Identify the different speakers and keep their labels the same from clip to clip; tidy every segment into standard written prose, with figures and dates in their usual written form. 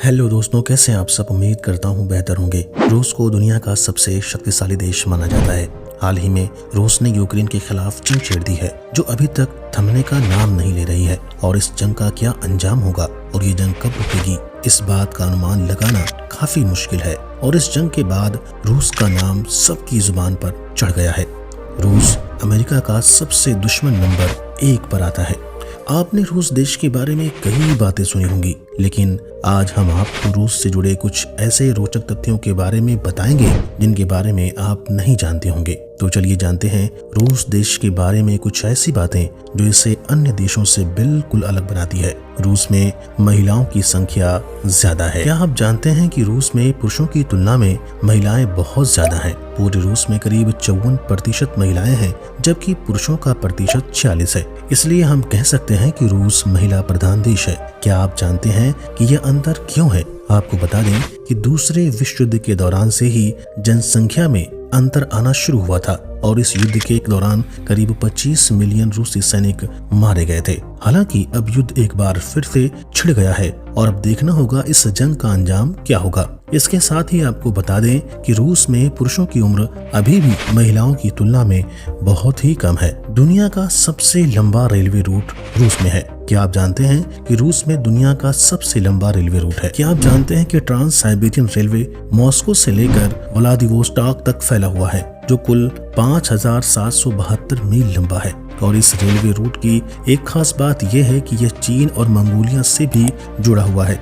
Speaker 1: Hello दोस्तों, कैसे हैं आप सब। उम्मीद करता हूँ बेहतर होंगे। रूस को दुनिया का सबसे शक्तिशाली देश माना जाता है। हाल ही में रूस ने यूक्रेन के खिलाफ जंग छेड़ दी है जो अभी तक थमने का नाम नहीं ले रही है। और इस जंग का क्या अंजाम होगा और ये जंग कब रुकेगी, इस बात का अनुमान लगाना काफी मुश्किल है। और इस जंग के बाद रूस का नाम सबकी जुबान पर चढ़ गया है। रूस अमेरिका का सबसे दुश्मन नंबर 1 पर आता है। आपने रूस देश के बारे में कई बातें सुनी होंगी, लेकिन आज हम आपको रूस से जुड़े कुछ ऐसे रोचक तथ्यों के बारे में बताएंगे जिनके बारे में आप नहीं जानते होंगे। तो चलिए जानते हैं रूस देश के बारे में कुछ ऐसी बातें जो इसे अन्य देशों से बिल्कुल अलग बनाती है। रूस में महिलाओं की संख्या ज्यादा है। क्या आप जानते हैं कि रूस में पुरुषों की तुलना में महिलाएं बहुत ज्यादा हैं। पूरे रूस में करीब 54% महिलाएं हैं, जबकि पुरुषों का प्रतिशत 46 है। इसलिए हम कह सकते हैं कि रूस महिला प्रधान देश है। क्या आप जानते हैं कि यह अंतर क्यों है? आपको बता दें कि दूसरे विश्व युद्ध के दौरान से ही जनसंख्या में अंतर आना शुरू हुआ था और इस युद्ध के दौरान करीब 25 मिलियन रूसी सैनिक मारे गए थे। हालांकि अब युद्ध एक बार फिर से छिड़ गया है और अब देखना होगा इस जंग का अंजाम क्या होगा। इसके साथ ही आपको बता दें कि रूस में पुरुषों की उम्र अभी भी महिलाओं की तुलना में बहुत ही कम है। दुनिया का सबसे लंबा रेलवे रूट रूस में है। क्या आप जानते हैं कि रूस में दुनिया का सबसे लंबा रेलवे रूट है? क्या आप जानते हैं कि ट्रांस साइबेरियन रेलवे मॉस्को से लेकर व्लादिवोस्टॉक तक फैला हुआ है, जो कुल 5772 मील लंबा है। और इस रेलवे रूट की एक खास बात यह है कि यह चीन और मंगोलिया से भी जुड़ा हुआ है।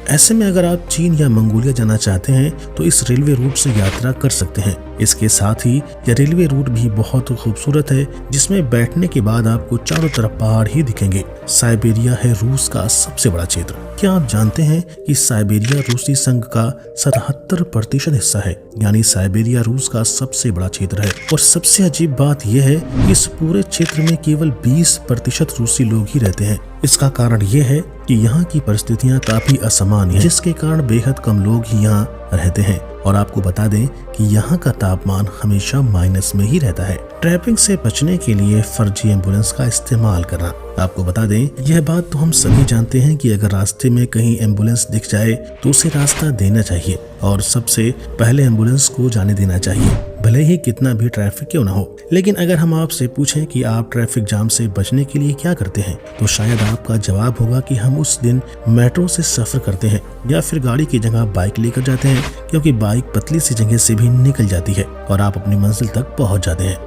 Speaker 1: ऐसे में अगर आप चीन या मंगोलिया जाना चाहते हैं तो इस रेलवे रूट से यात्रा कर सकते हैं। इसके साथ ही यह रेलवे रूट भी बहुत खूबसूरत है, जिसमें बैठने के बाद आपको चारों तरफ पहाड़ ही दिखेंगे। साइबेरिया है रूस का सबसे बड़ा क्षेत्र। क्या आप जानते हैं कि साइबेरिया रूसी संघ का 77% हिस्सा है, यानी साइबेरिया रूस का सबसे बड़ा क्षेत्र है। और सबसे अजीब बात यह है कि इस पूरे क्षेत्र में केवल 20% रूसी लोग ही रहते हैं। इसका कारण यह है कि यहाँ की परिस्थितियाँ काफी असामान्य है, जिसके कारण बेहद कम लोग ही यहाँ रहते हैं। और आपको बता दें कि यहाँ का तापमान हमेशा माइनस में ही रहता है। ट्रैफिक से बचने के लिए फर्जी एम्बुलेंस का इस्तेमाल करना। आपको बता दें, यह बात तो हम सभी जानते हैं कि अगर रास्ते में कहीं एम्बुलेंस दिख जाए तो उसे रास्ता देना चाहिए और सबसे पहले एम्बुलेंस को जाने देना चाहिए, भले ही कितना भी ट्रैफिक क्यों ना हो। लेकिन अगर हम आपसे पूछें कि आप ट्रैफिक जाम से बचने के लिए क्या करते हैं, तो शायद आपका जवाब होगा कि हम उस दिन मेट्रो से सफर करते हैं या फिर गाड़ी की जगह बाइक लेकर जाते हैं, क्योंकि बाइक पतली सी जगह से भी निकल जाती है और आप अपनी मंजिल तक पहुंच जाते हैं।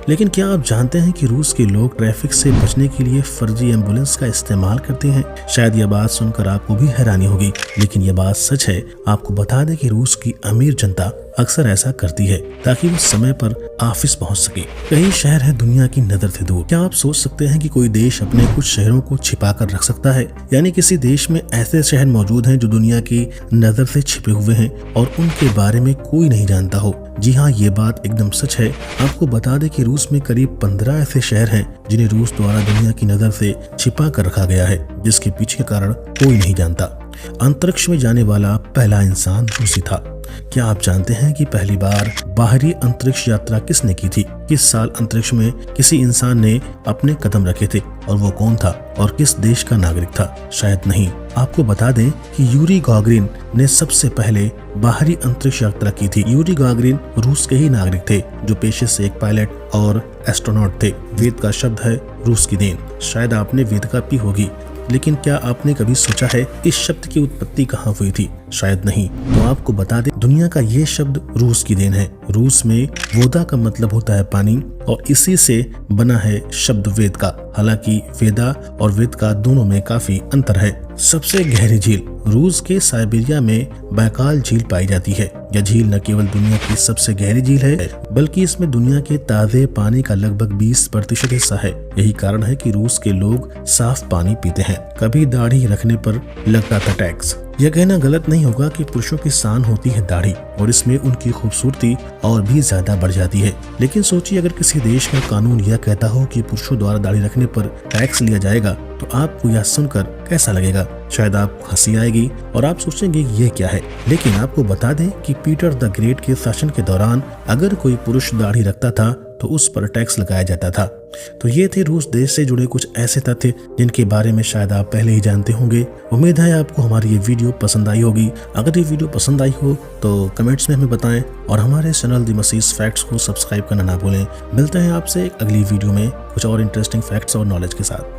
Speaker 1: लेकिन क्या आप जानते हैं कि रूस के लोग ट्रैफिक से बचने के लिए फर्जी एम्बुलेंस का इस्तेमाल करते हैं? शायद यह बात सुनकर आपको भी हैरानी होगी, लेकिन यह बात सच है। आपको बता दें कि रूस की अमीर जनता अक्सर ऐसा करती है ताकि वो समय पर ऑफिस पहुंच सके। कई शहर है दुनिया की नजर से दूर। क्या आप सोच सकते हैं कि कोई देश अपने कुछ शहरों को छिपा कर रख सकता है? यानी किसी देश में ऐसे शहर मौजूद हैं जो दुनिया की नजर से छिपे हुए हैं और उनके बारे में कोई नहीं जानता हो। जी हाँ, ये बात एकदम सच है। आपको बता दें कि रूस में करीब 15 ऐसे शहर हैं जिन्हें रूस द्वारा दुनिया की नजर से छिपा कर रखा गया है, जिसके पीछे के कारण कोई नहीं जानता। अंतरिक्ष में जाने वाला पहला इंसान रूसी था। क्या आप जानते हैं कि पहली बार बाहरी अंतरिक्ष यात्रा किसने की थी? किस साल अंतरिक्ष में किसी इंसान ने अपने कदम रखे थे और वो कौन था और किस देश का नागरिक था? शायद नहीं। आपको बता दें कि यूरी गागरिन ने सबसे पहले बाहरी अंतरिक्ष यात्रा की थी। यूरी गागरिन रूस के ही नागरिक थे जो पेशे से एक पायलट और एस्ट्रोनॉट थे। वेद का शब्द है रूस की देन। शायद आपने वेदिका पी होगी, लेकिन क्या आपने कभी सोचा है इस शब्द की उत्पत्ति कहाँ हुई थी? शायद नहीं। तो आपको बता दें, दुनिया का ये शब्द रूस की देन है। रूस में वोदा का मतलब होता है पानी और इसी से बना है शब्द वेद का। हालांकि वेदा और वेद का दोनों में काफी अंतर है। सबसे गहरी झील रूस के साइबेरिया में बैकाल झील पाई जाती है। यह झील न केवल दुनिया की सबसे गहरी झील है, बल्कि इसमें दुनिया के ताजे पानी का लगभग 20% हिस्सा है। यही कारण है कि रूस के लोग साफ पानी पीते हैं। कभी दाढ़ी रखने पर लगता था टैक्स। यह कहना गलत नहीं होगा कि पुरुषों की शान होती है दाढ़ी और इसमें उनकी खूबसूरती और भी ज्यादा बढ़ जाती है। लेकिन सोचिए, अगर किसी देश का कानून यह कहता हो कि पुरुषों द्वारा दाढ़ी रखने पर टैक्स लिया जाएगा तो आपको यह सुनकर कैसा लगेगा? शायद आपको हंसी आएगी और आप सोचेंगे ये क्या है। लेकिन आपको बता दें कि पीटर द ग्रेट के शासन के दौरान अगर कोई पुरुष दाढ़ी रखता था तो उस पर टैक्स लगाया जाता था। तो ये थे रूस देश से जुड़े कुछ ऐसे तथ्य जिनके बारे में शायद आप पहले ही जानते होंगे। उम्मीद है आपको हमारी ये वीडियो पसंद आई होगी। अगर ये वीडियो पसंद आई हो तो कमेंट्स में हमें बताएं और हमारे चैनल द मसीह फैक्ट्स को सब्सक्राइब करना ना भूलें। मिलते हैं आपसे अगली वीडियो में कुछ और इंटरेस्टिंग फैक्ट्स और नॉलेज के साथ।